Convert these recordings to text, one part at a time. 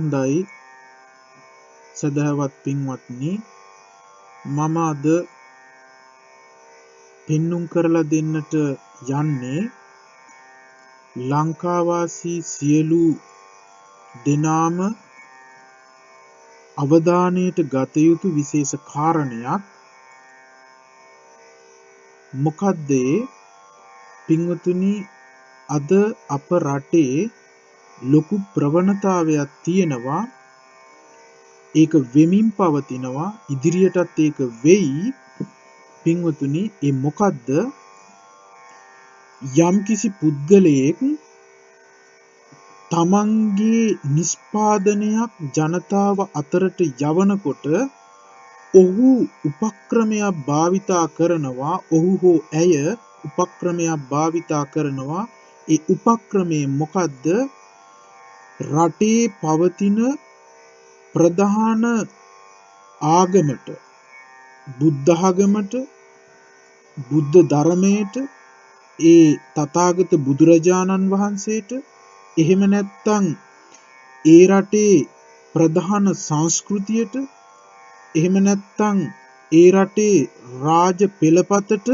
හොඳයි සදහවත් පින්වත්නි මම අද පෙන්눔 කරලා දෙන්නට යන්නේ ලංකාවාසී සියලු දෙනාම අවධානයට ගත යුතු විශේෂ කාරණයක් මොකද්ද පින්වතුනි අද අප රටේ ලොකු ප්‍රවණතාවයක් තියෙනවා ඒක වෙමින් පවතිනවා ඉදිරියටත් ඒක වෙයි පින්වතුනි ඒ මොකද්ද යම්කිසි පුද්ගලයෙක් තමන්ගේ නිෂ්පාදනයක් ජනතාව අතරට යවනකොට ඔහු උපක්‍රමයක් භාවිතා කරනවා ඔහු හෝ ඇය උපක්‍රමයක් භාවිතා කරනවා ඒ උපක්‍රමය මොකද්ද රටේ පවතින ප්‍රධාන ආගමට බුද්ධ ආගමට බුද්ධ ධර්මයට ඒ තථාගත බුදුරජාණන් වහන්සේට එහෙම නැත්නම් ඒ රටේ ප්‍රධාන සංස්කෘතියට එහෙම නැත්නම් ඒ රටේ රාජ පෙළපතට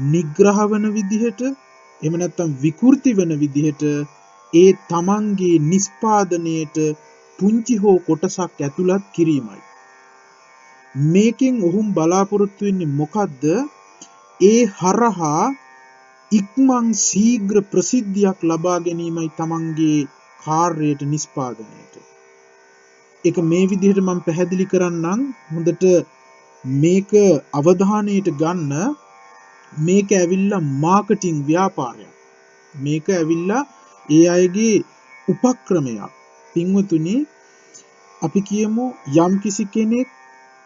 නිග්‍රහ වන විදිහට එහෙම නැත්නම් විකෘති වෙන විදිහට ඒ තමන්ගේ නිෂ්පාදනයේට පුංචි හෝ කොටසක් ඇතුළත් කිරීමයි මේකෙන් ඔහුම් බලාපොරොත්තු වෙන්නේ මොකද්ද ඒ හරහා ඉක්මන් ශීඝ්‍ර ප්‍රසිද්ධියක් ලබා ගැනීමයි තමන්ගේ කාර්යයට නිෂ්පාදනයට ඒක මේ විදිහට මම පැහැදිලි කරන්නම් හොඳට මේක අවධානයට ගන්න මේක ඇවිල්ලා මාකටිං ව්‍යාපාරයක් මේක ඇවිල්ලා ඒ අයගේ උපක්‍රමයක් පින්වතුනි අපි කියමු යම්කිසි කෙනෙක්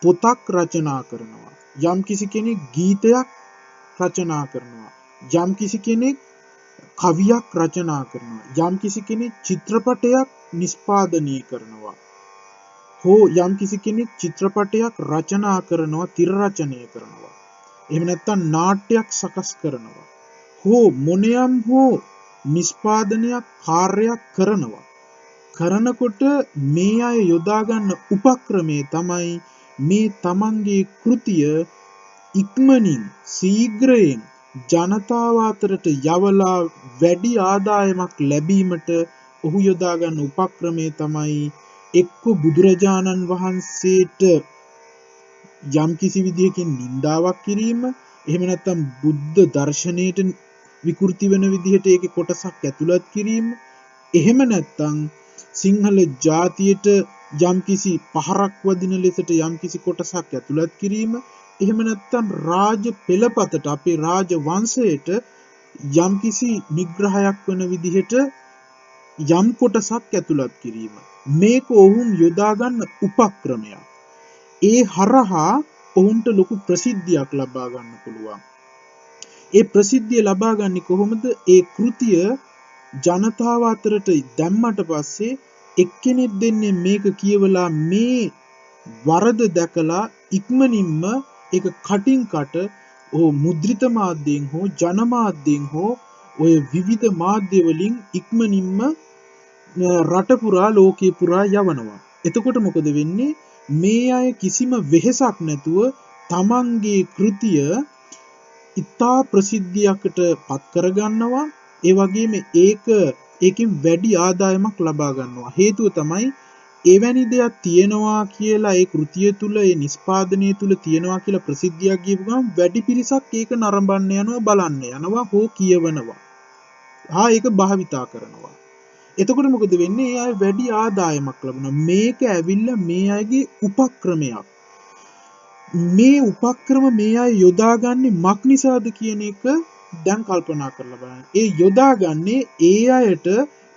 පොතක් රචනා කරනවා යම්කිසි කෙනෙක් ගීතයක් රචනා කරනවා යම්කිසි කෙනෙක් කවියක් රචනා කරනවා යම්කිසි කෙනෙක් චිත්‍රපටයක් නිෂ්පාදනය කරනවා හෝ යම්කිසි කෙනෙක් චිත්‍රපටයක් රචනා කරනවා තිර රචනය කරනවා එහෙම නැත්නම් නාට්‍යයක් සකස් කරනවා හෝ මොනියම් හෝ නිෂ්පාදනයක් කාර්යයක් කරනවා කරනකොට මේ අය යොදා ගන්න උපක්‍රමයේ තමයි මේ තමන්ගේ කෘතිය ඉක්මනින් ශීඝ්‍රයෙන් ජනතාව අතරට යවලා වැඩි ආදායමක් ලැබීමට ඔහු යොදා ගන්න උපක්‍රමයේ තමයි එක්ක බුදුරජාණන් වහන්සේට යම්කිසි විදිහකින් නින්දාවක් කිරීම එහෙම නැත්නම් බුද්ධ දර්ශනයට විකෘති වෙන විදිහට ඒකේ කොටසක් ඇතුළත් කිරීම එහෙම නැත්නම් සිංහල ජාතියට යම්කිසි පහරක් වදින ලෙසට යම්කිසි කොටසක් ඇතුළත් කිරීම එහෙම නැත්නම් රාජ පෙළපතට අපේ රාජ වංශයට යම්කිසි නිග්‍රහයක් වන විදිහට යම් කොටසක් ඇතුළත් කිරීම මේක ඔවුන් යොදා ගන්න උපක්‍රමයක් ඒ හරහා ඔවුන්ට ලොකු ප්‍රසිද්ධියක් ලබා ගන්න පුළුවන් ඒ ප්‍රසිද්ධිය ලබා ගන්නේ කොහොමද ඒ කෘතිය ජනතාව අතරට දැම්මට පස්සේ එක්කෙනෙක් දෙන්නේ මේක කියවලා මේ වරද දැකලා ඉක්මනින්ම ඒක කටින් කට මුද්‍රිත මාධ්‍යයෙන් හෝ ජනමාධ්‍යයෙන් හෝ ඔය විවිධ මාධ්‍ය වලින් ඉක්මනින්ම රට පුරා ලෝකේ පුරා යවනවා. එතකොට මොකද වෙන්නේ? මේ අය කිසිම වෙහෙසක් නැතුව තමන්ගේ කෘතිය ඉතා ප්‍රසිද්ධියකට පත් කරගන්නවා. ඒ වගේම ඒකෙන් වැඩි ආදායමක් ලබා ගන්නවා. හේතුව තමයි එවැනි දෙයක් තියෙනවා කියලා ඒ කෘතිය තුල ඒ නිෂ්පාදනය තුල තියෙනවා කියලා ප්‍රසිද්ධියක් ගියපු ගමන් වැඩි පිරිසක් ඒක නරඹන්න යනවා බලන්න යනවා හෝ කියවනවා. ඒක භාවිතා කරනවා. එතකොට මොකද වෙන්නේ? ඒ අය වැඩි ආදායමක් ලබනවා. මේක ඇවිල්ලා මේ අයගේ උපක්‍රමයක්. මේ උපක්‍රම මේ අය යොදාගන්නේ මක් නිසාද කියන එක දැන් කල්පනා කරලා බලන්න. ඒ යොදාගන්නේ ඒ අයට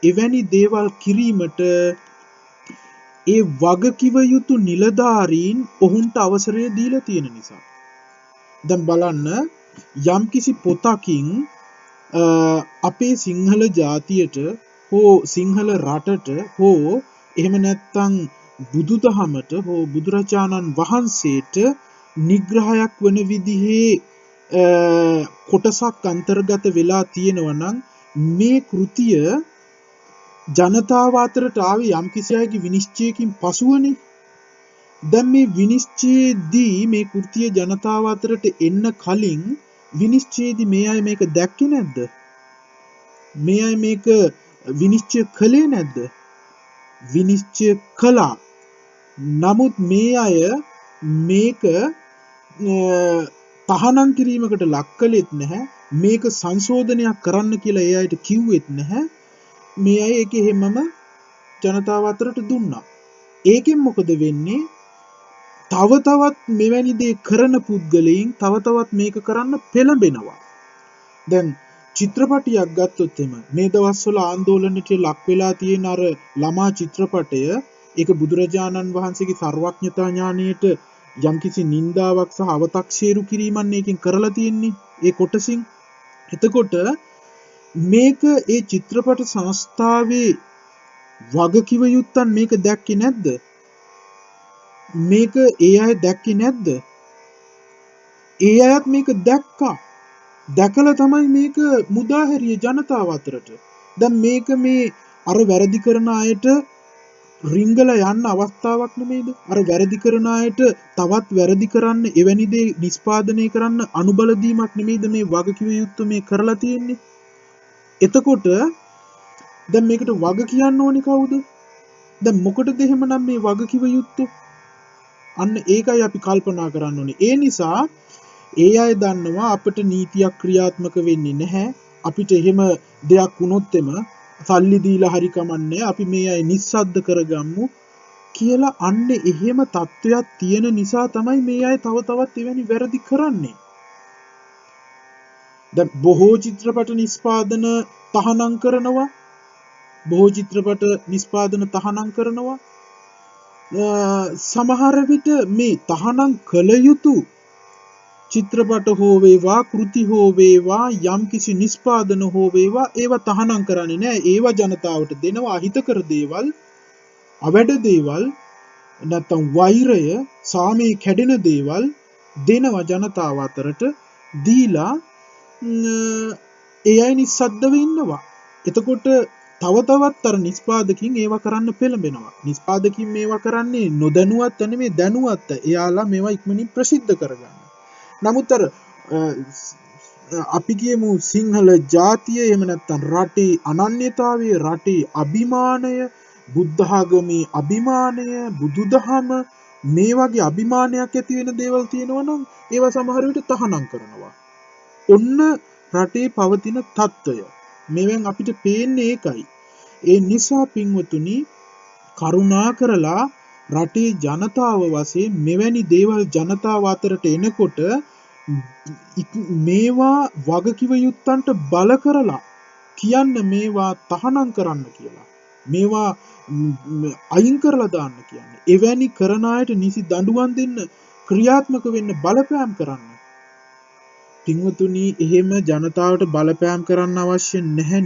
එවැනි දේවල් කිරීමට ඒ වගකිව යුතු නිලධාරීන් ඔවුන්ට අවසරය දීලා තියෙන නිසා. දැන් බලන්න යම්කිසි පොතකින් අපේ සිංහල ජාතියට හෝ සිංහල රටට හෝ එහෙම නැත්නම් බුදුදහමට හෝ බුදුරජාණන් වහන්සේට නිග්‍රහයක් වන විදිහේ කොටසක් අන්තර්ගත වෙලා තියෙනවා නම් මේ කෘතිය ජනතාව අතරට ආවේ යම් කිසි අයගේ විනිශ්චයකින් පසුවනේ. දැන් මේ විනිශ්චයේදී මේ කෘතිය ජනතාව අතරට එන්න කලින් විනිශ්චයේදී මේ අය මේක දැක්කේ නැද්ද? මේ අය මේක විනිශ්චය කළේ නැද්ද? විනිශ්චය කළා. නමුත් මේ අය මේක තහනම් කිරීමකට ලක් කළෙත් නැහැ. මේක සංශෝධනයක් කරන්න කියලා ඒ අයට කිව්වෙත් නැහැ. මේ අය ඒක හැමම ජනතාව අතරට දුන්නා. ඒකෙන් මොකද වෙන්නේ? තව තවත් මෙවැනි දේ කරන පුද්ගලයන් තව තවත් මේක කරන්න පෙළඹෙනවා. දැන් චිත්‍රපටියක් ගත්තොත් එම මේ දවස්වල ආందోලනයට ලක් වෙලා තියෙන අර ළමා චිත්‍රපටය, ඒක බුදුරජාණන් වහන්සේගේ සර්වඥතා ඥාණයට යම්කිසි නින්දාවක් සහ අව탁සේරු කිරීමක් නේකින් කරලා තියෙන්නේ ඒ කොටසින්. එතකොට මේක ඒ චිත්‍රපට සංස්ථාවේ වගකිව යුත්තන් මේක දැක්කේ නැද්ද? මේක ඒ අය දැක්කේ නැද්ද? ඒ අයත් මේක දැක්කා. දැකලා තමයි මේක මුදා හැරිය ජනතාව අතරට. දැන් මේක මේ අර වැරදි කරන අයට රිංගලා යන්න අවස්ථාවක් නෙමෙයිද? අර වැරදි කරන අයට තවත් වැරදි කරන්න, එවැනි දේ නිෂ්පාදනය කරන්න අනුබල දීමක් නෙමෙයිද මේ වගකිව යුත්තේ මේ කරලා තියෙන්නේ? එතකොට දැන් මේකට වග කියන්න ඕනේ කවුද? දැන් මොකටද එහෙමනම් මේ වගකිව යුත්තේ? අන්න ඒකයි අපි කල්පනා කරන්න ඕනේ. ඒ නිසා ඒ අය දන්නවා අපිට නීතියක් ක්‍රියාත්මක වෙන්නේ නැහැ. අපිට එහෙම දෙයක් වුණොත් එම සල්ලි දීලා හරි කමන්නේ අපි මේ අය නිස්සද්ද කරගමු කියලා. අන්න එහෙම තත්වයක් තියෙන නිසා තමයි මේ අය තව තවත් එවැනි වැරදි කරන්නේ. දැන් බොහෝ චිත්‍රපට නිෂ්පාදන තහනම් කරනවා. බොහෝ චිත්‍රපට නිෂ්පාදන තහනම් කරනවා. සමහර විට මේ තහනම් කළ යුතු චිත්‍රපට හෝ වේවා, කෘති හෝ වේවා, යම්කිසි නිෂ්පාදන හෝ වේවා, ඒවා තහනම් කරන්නේ නැහැ. ඒවා ජනතාවට දෙනවා අහිතකර දේවල්, අවැඩ දේවල්, නැත්නම් වෛරය, සාමයේ කැඩෙන දේවල් දෙනවා ජනතාව අතරට දීලා ඒ අය නිස්සද්දව ඉන්නවා. එතකොට තව තවත් අර නිෂ්පාදකින් ඒවා කරන්න පෙළඹෙනවා. නිෂ්පාදකින් මේවා කරන්නේ නොදැනුවත් නෙමෙයි දැනුවත්. එයාලා මේවා ඉක්මනින් ප්‍රසිද්ධ කරගන්න. නමුත් අර අපි කියමු සිංහල ජාතිය, එහෙම නැත්නම් රටේ අනන්‍යතාවය, රටේ අභිමානය, බුද්ධ ආගමේ අභිමානය, බුදුදහම, මේ වගේ අභිමානයක් ඇති වෙන දේවල් තියෙනවා නම් ඒවා සමහර විට තහනම් කරනවා. ඔන්න රටේ පවතින తত্ত্বය. මෙවෙන් අපිට පේන්නේ ඒකයි. ඒ නිසා පින්වතුනි, කරුණා කරලා රටේ ජනතාව වශයෙන් මෙවැනි දේවල් ජනතාව අතරට එනකොට මේවා වගකිව යුත්තන්ට බල කරලා කියන්න, මේවා තහනම් කරන්න කියලා. මේවා අයින් කරලා දාන්න කියන්නේ. එවැනි කරන අයට නිසි දඬුවම් දෙන්න, ක්‍රියාත්මක වෙන්න බලපෑම් කරන්න. පින්වතුනි, එහෙම ජනතාවට බලපෑම් කරන්න අවශ්‍ය නැහැ.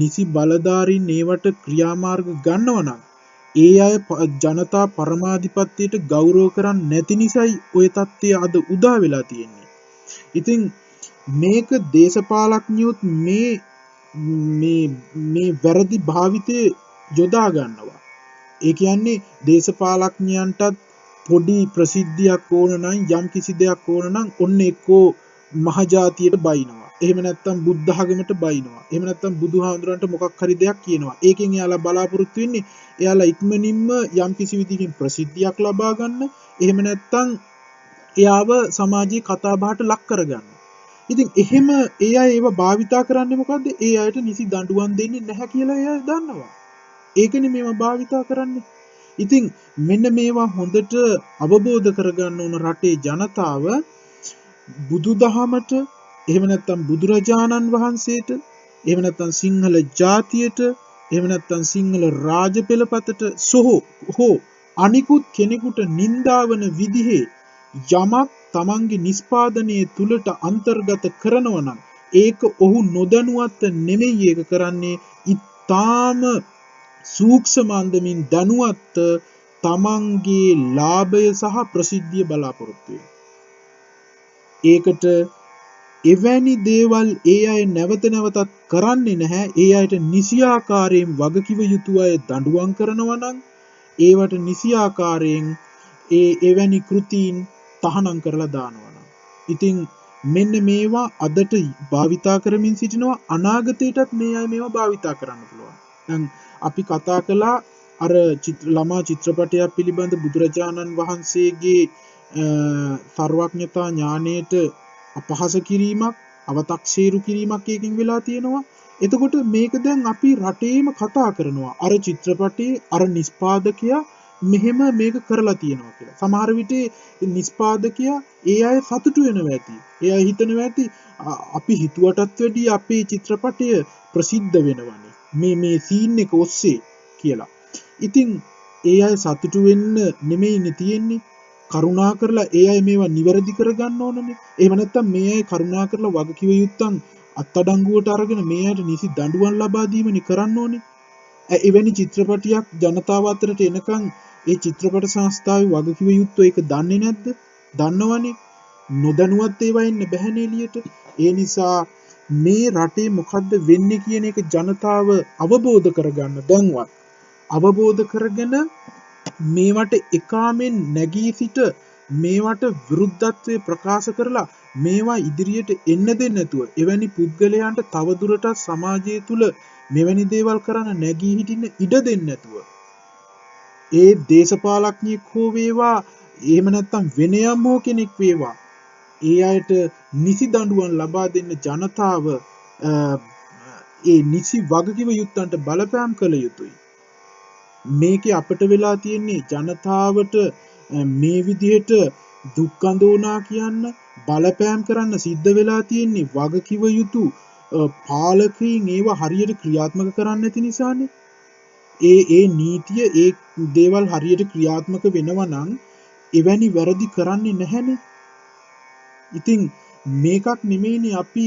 නිසි බලධාරීන් ඒවට ක්‍රියාමාර්ග ගන්නව නම් ඒ අය ජනතා පරමාධිපත්‍යයට ගෞරව කරන්නේ නැති නිසායි ওই தත්ත්වය අද උදා වෙලා තියෙන්නේ. ඉතින් මේක දේශපාලඥයොත් මේ වැරදි භාවිතේ යොදා ගන්නවා. ඒ කියන්නේ දේශපාලඥයන්ටත් පොඩි ප්‍රසිද්ධියක් ඕන නම්, යම් කිසි දෙයක් ඕන නම් ඔන්න එක්කෝ මහජාතියට බයිනවා. එහෙම නැත්නම් බුද්ධ ආගමට බයිනවා. එහෙම නැත්නම් බුදුහාමුදුරන්ට මොකක් හරි දෙයක් කියනවා. ඒකෙන් එයාලා බලාපොරොත්තු වෙන්නේ එයාලා ඉක්මනින්ම යම් කිසි විදිහකින් ප්‍රසිද්ධියක් ලබා ගන්න. එහෙම නැත්නම් එයාව සමාජයේ කතා බහට ලක් කරගන්න. ඉතින් එහෙම ඒ අය ඒව භාවිතා කරන්නේ මොකද්ද? ඒ අයට නිසි දඬුවම් දෙන්නේ නැහැ කියලා ඒ අය දන්නවා. ඒකනේ මේවා භාවිතා කරන්නේ. ඉතින් මෙන්න මේවා හොඳට අවබෝධ කරගන්න ඕන රටේ ජනතාව. බුදුදහමට, එහෙම නැත්නම් බුදුරජාණන් වහන්සේට, එහෙම නැත්නම් සිංහල ජාතියට, එහෙම නැත්නම් සිංහල රාජපෙළපතට හෝ අනිකුත් කෙනෙකුට නින්දාවන විදිහේ යමක් තමන්ගේ නිෂ්පාදනයේ තුලට අන්තර්ගත කරනවා නම් ඒක ඔහු නොදැනුවත් නෙමෙයි ඒක කරන්නේ. ඊටාම සූක්ෂම අන්දමින් දැනුවත් තමන්ගේ ලාභය සහ ප්‍රසිද්ධිය බලාපොරොත්තු වෙනවා. ඒකට එවැනි දේවල් ඒ අය නැවත නැවතත් කරන්නේ නැහැ. ඒ අයට නිසි ආකාරයෙන් වගකිව යුතු අය දඬුවම් කරනවා නම් ඒවට නිසි ආකාරයෙන් එවැනි කෘතීන් තහනම් කරලා දානවා නම්. ඉතින් මෙන්න මේවා අදට භාවිතා කරමින් සිටිනවා. අනාගතයටත් මේ අය මේවා භාවිතා කරන්න පුළුවන්. දැන් අපි කතා කළා අර ළමා චිත්‍රපටයක් පිළිබඳ බුදුරජාණන් වහන්සේගේ සර්වඥතා ඥාණයට අපහාස කිරීමක්, අවතක්සේරු කිරීමක් එකකින් වෙලා තියෙනවා. එතකොට මේක දැන් අපි රටේම කතා කරනවා. අර චිත්‍රපටයේ අර නිෂ්පාදකයා මෙහෙම මේක කරලා තියෙනවා කියලා. සමහර විට නිෂ්පාදකයා ඒ අය සතුටු වෙනවා ඇති. ඒ අය හිතනවා ඇති අපි හිතුවටත් වැඩිය අපේ චිත්‍රපටය ප්‍රසිද්ධ වෙනවනේ. මේ සීන් එක ඔස්සේ කියලා. ඉතින් ඒ අය සතුටු වෙන්න නෙමෙයිනේ තියෙන්නේ. කරුණා කරලා ඒ අය මේවා නිවැරදි කරගන්න ඕනනේ. එහෙම නැත්නම් මේ අය කරුණා කරලා වගකිව යුත්තන් අත්අඩංගුවට අරගෙන මේ අයට නිසි දඬුවම් ලබා දීමනේ කරන්න ඕනේ. එවැනි චිත්‍රපටියක් ජනතාව අතරට එනකන් ඒ චිත්‍රපට සංස්ථාවේ වගකිව යුත්තෝ ඒක දන්නේ නැද්ද? දන්නවනේ. නොදැනුවත් ඒවා එන්න බැහැනේ එළියට. ඒ නිසා මේ රටේ මොකද්ද වෙන්නේ කියන එක ජනතාව අවබෝධ කරගන්න දැන්වත්. අවබෝධ කරගෙන මේවට එකාමෙන් නැගී සිට මේවට විරුද්ධත්වයේ ප්‍රකාශ කරලා මේවා ඉදිරියට එන්න දෙන්නේ නැතුව එවැනි පුද්ගලයන්ට තවදුරටත් සමාජය තුල මෙවැනි දේවල් කරන්න නැගී හිටින්න ඉඩ දෙන්නේ නැතුව ඒ දේශපාලඥයෙක් හෝ වේවා එහෙම නැත්නම් වෙන යම් හෝ කෙනෙක් වේවා ඒ අයට නිසි දඬුවම් ලබා දෙන්න ජනතාව ඒ නිසි වගකිව යුත්තන්ට බලපෑම් කළ යුතුයි. මේකේ අපිට වෙලා තියෙන්නේ ජනතාවට මේ විදිහට දුක් අඳෝනා කියන්න බලපෑම් කරන්න සිද්ධ වෙලා තියෙන්නේ වගකිව යුතු පාලකයින් ඒවා හරියට ක්‍රියාත්මක කරන්නේ නැති නිසානේ. ඒ නීතිය ඒ දේවල් හරියට ක්‍රියාත්මක වෙනවා නම් එවැනි වැරදි කරන්නේ නැහැනේ. ඉතින් මේකක් නෙමෙයිනේ අපි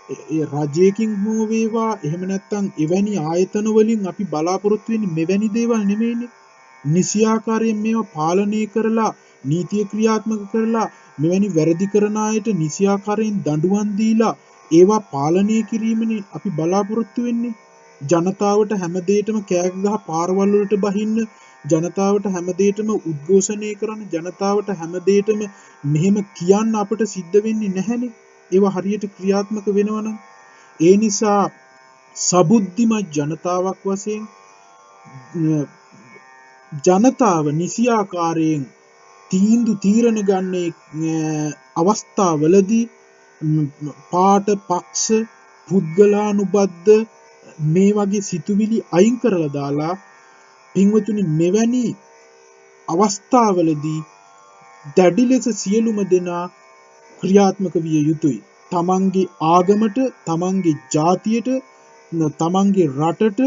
රජයකින් හෝ වේවා එහෙම නැත්නම් එවැනි ආයතන වලින් අපි බලාපොරොත්තු වෙන්නේ මෙවැනි දේවල් නෙමෙයිනේ. නිසි ආකාරයෙන් මේවා පාලනය කරලා නීතිය ක්‍රියාත්මක කරලා මෙවැනි වැරදි කරන අයට නිසි ආකාරයෙන් දඬුවම් දීලා ඒවා පාලනය කිරීමනේ අපි බලාපොරොත්තු වෙන්නේ. ජනතාවට හැමදේටම කෑග ගහ පාරවල් වලට බහින්න, ජනතාවට හැමදේටම උද්ඝෝෂණය කරන, ජනතාවට හැමදේටම මෙහෙම කියන්න අපට සිද්ධ වෙන්නේ නැහැනේ. ඒවා හරියට ක්‍රියාත්මක වෙනවනම්. ඒ නිසා සබුද්ධිමත් ජනතාවක් වශයෙන් ජනතාව නිසි ආකාරයෙන් තීරණ ගන්න අවස්ථාවලදී පාට පක්ෂ පුද්ගලානුබද්ධ මේ වගේ සිතුවිලි අයින් කරලා දාලා පින්වතුනි මෙවැනි අවස්ථාවලදී දැඩි ලෙස සියලුම දෙනා ක්‍රියාත්මක විය යුතුයි. තමන්ගේ ආගමට, තමන්ගේ ජාතියට, තමන්ගේ රටට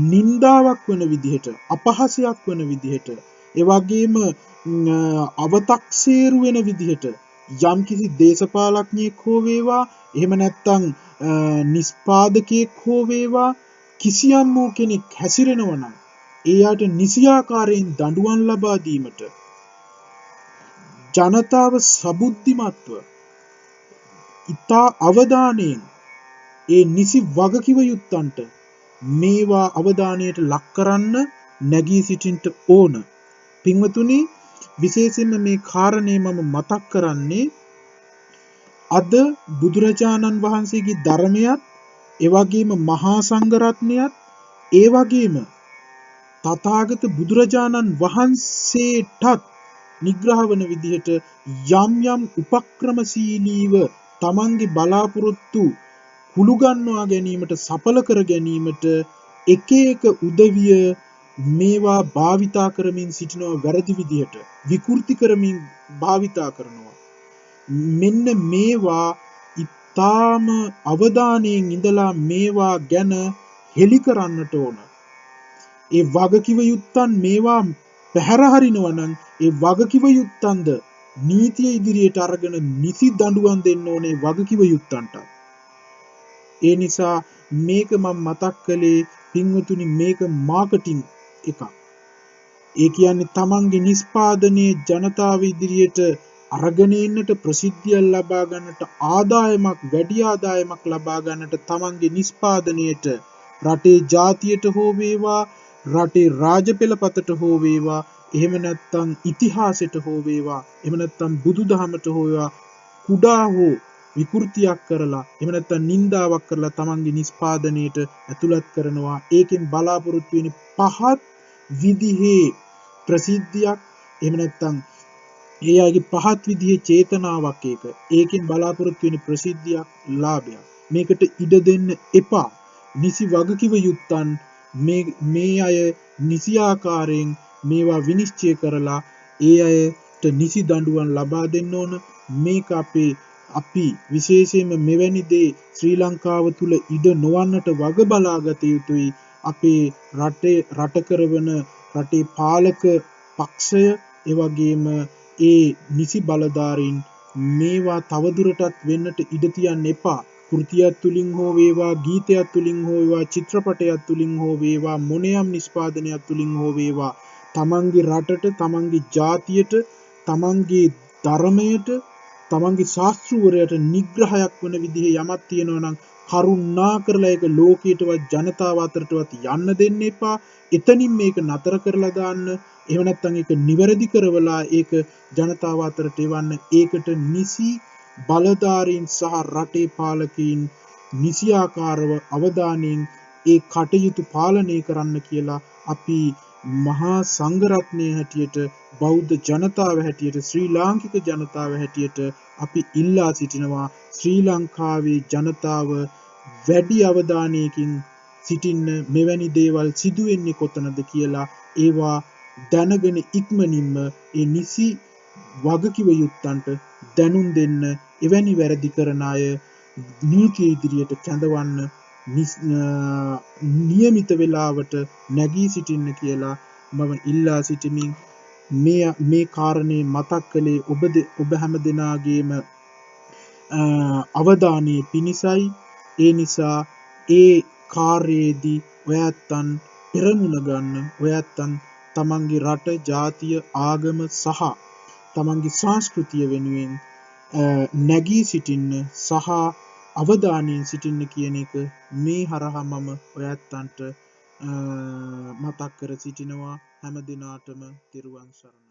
නින්දාවක් වන විදිහට, අපහාසයක් වන විදිහට, ඒ වගේම අවතක්සේරු වෙන විදිහට යම්කිසි දේශපාලඥයෙක් හෝ වේවා, එහෙම නැත්නම් නිෂ්පාදකයෙක් හෝ වේවා කිසියම් වූ කෙනෙක් හැසිරෙනවා නම් එයාට නිසි ආකාරයෙන් දඬුවම් ලබා දීමට ජනතාව සබුද්ධිමත්ව ඉතා අවධානයෙන් ඒ නිසි වගකිව යුත්තන්ට මේවා අවධානයට ලක් කරන්න නැගී සිටින්න ඕන. පින්වතුනි, විශේෂයෙන්ම මේ කාරණේ මම මතක් කරන්නේ අද බුදුරජාණන් වහන්සේගේ ධර්මයත් ඒ වගේම මහා සංඝරත්නයත් ඒ වගේම තථාගත බුදුරජාණන් වහන්සේටත් නිග්‍රහ වන විදිහට යම් යම් උපක්‍රමශීලීව තමන්ගේ බලාපොරොත්තු කුළු ගන්වා ගැනීමට, සඵල කර ගැනීමට එක එක උදවිය මේවා භාවිතා කරමින් සිටිනවා. වැරදි විදිහට විකෘති කරමින් භාවිතා කරනවා. මෙන්න මේවා ඊටාම අවධානයෙන් ඉඳලා මේවා ගැන හෙළි කරන්නට ඕන. ඒ වගකිව යුත්තන් මේවා පැහැර හරිනවා නම් ඒ වගකිව යුත්තන්ද නීතිය ඉදිරියට අරගෙන නිසි දඬුවම් දෙන්න ඕනේ වගකිව යුත්තන්ට. ඒ නිසා මේක මම මතක් කළේ පින්වතුනි, මේක මාකටිං එකක්. ඒ කියන්නේ තමන්ගේ නිෂ්පාදනයේ ජනතාව ඉදිරියට අරගෙන ඉන්නට ප්‍රසිද්ධිය ලබා ගන්නට ආදායමක් වැඩි ආදායමක් ලබා ගන්නට තමන්ගේ නිෂ්පාදනයට රටේ ජාතියට හෝ වේවා රටේ රාජපෙළපතට හෝ වේවා එහෙම නැත්නම් ඉතිහාසයට හෝ වේවා එහෙම නැත්නම් බුදුදහමට හෝ වේවා කුඩා හෝ විකෘතියක් කරලා එහෙම නැත්නම් නින්දාවක් කරලා තමන්ගේ නිෂ්පාදනයට ඇතුළත් කරනවා ඒකෙන් බලාපොරොත්තු වෙන පහත් විදිහේ ප්‍රසිද්ධියක් එහෙම නැත්නම් ඒ අයගේ පහත් විදිහේ චේතනාවක් ඒකෙන් බලාපොරොත්තු වෙන ප්‍රසිද්ධියක් ලාභයක් මේකට ඉඩ දෙන්න එපා නිසි වගකිව යුත්තන් මේ අය නිසි ආකාරයෙන් මේවා විනිශ්චය කරලා ඒ අයට නිසි දඬුවම් ලබා දෙන්න ඕන මේක අපි විශේෂයෙන්ම මෙවැනි දේ ශ්‍රී ලංකාව තුල ඉඩ නොවන්නට වග බලාගත යුතුයි අපේ රට කරවන රටේ පාලක පක්ෂය ඒ වගේම ඒ නිසි බලධාරීන් මේවා තවදුරටත් වෙන්නට ඉඩ තියන්න එපා කෘතියක් තුලින් හෝ වේවා ගීතයක් තුලින් හෝ වේවා චිත්‍රපටයක් තුලින් හෝ වේවා මොනියම් නිෂ්පාදනයක් තුලින් හෝ වේවා තමන්ගේ රටට තමන්ගේ ජාතියට තමන්ගේ ධර්මයට තමන්ගේ ශාස්ත්‍රවරයට නිග්‍රහයක් වන විදිහේ යමක් තියෙනවා නම් කරුණා කරලා ඒක ලෝකයටවත් ජනතාව අතරටවත් යන්න දෙන්න එපා එතනින් මේක නතර කරලා දාන්න එහෙම නැත්නම් ඒක නිවැරදි කරවලා ඒක ජනතාව අතරට එවන්න ඒකට නිසි බලධාරීන් සහ රටේ පාලකීන් නිසියාකාරව අවධානයෙන් ඒ කටයුතු පාලනය කරන්න කියලා අපි මහා සංඝරත්නයේ හැටියට බෞද්ධ ජනතාව හැටියට ශ්‍රී ලාංකික ජනතාව හැටියට අපි ඉල්ලා සිටිනවා ශ්‍රී ලංකාවේ ජනතාව වැඩි අවධානයකින් සිටින්න මෙවැනි දේවල් සිදු වෙන්නේ කොතනද කියලා ඒවා දැනගෙන ඉක්මනින්ම ඒ නිසි වගකිව යුත්තන්ට දැනුම් දෙන්න එවැනි වැරදි කරන අය නීතිය ඉදිරියට කැඳවන්න නියමිත වේලාවට නැගී සිටින්න කියලා මම ඉල්ලා සිටිමින් මේ කාරණේ මතක් කළේ ඔබ හැම දෙනාගේම අවධානයේ පිණිසයි ඒ නිසා ඒ කාර්යයේදී ඔයත්තන් පෙරමුණ ගන්න ඔයත්තන් තමන්ගේ රට ජාතිය ආගම සහ තමන්ගේ සංස්කෘතිය වෙනුවෙන් නැගී සිටින්න සහ අවධානයෙන් සිටින්න කියන එක මේ හරහා මම ඔයත්තන්ට මතක් කර සිටිනවා හැම දිනාටම තෙරුවන් සරණයි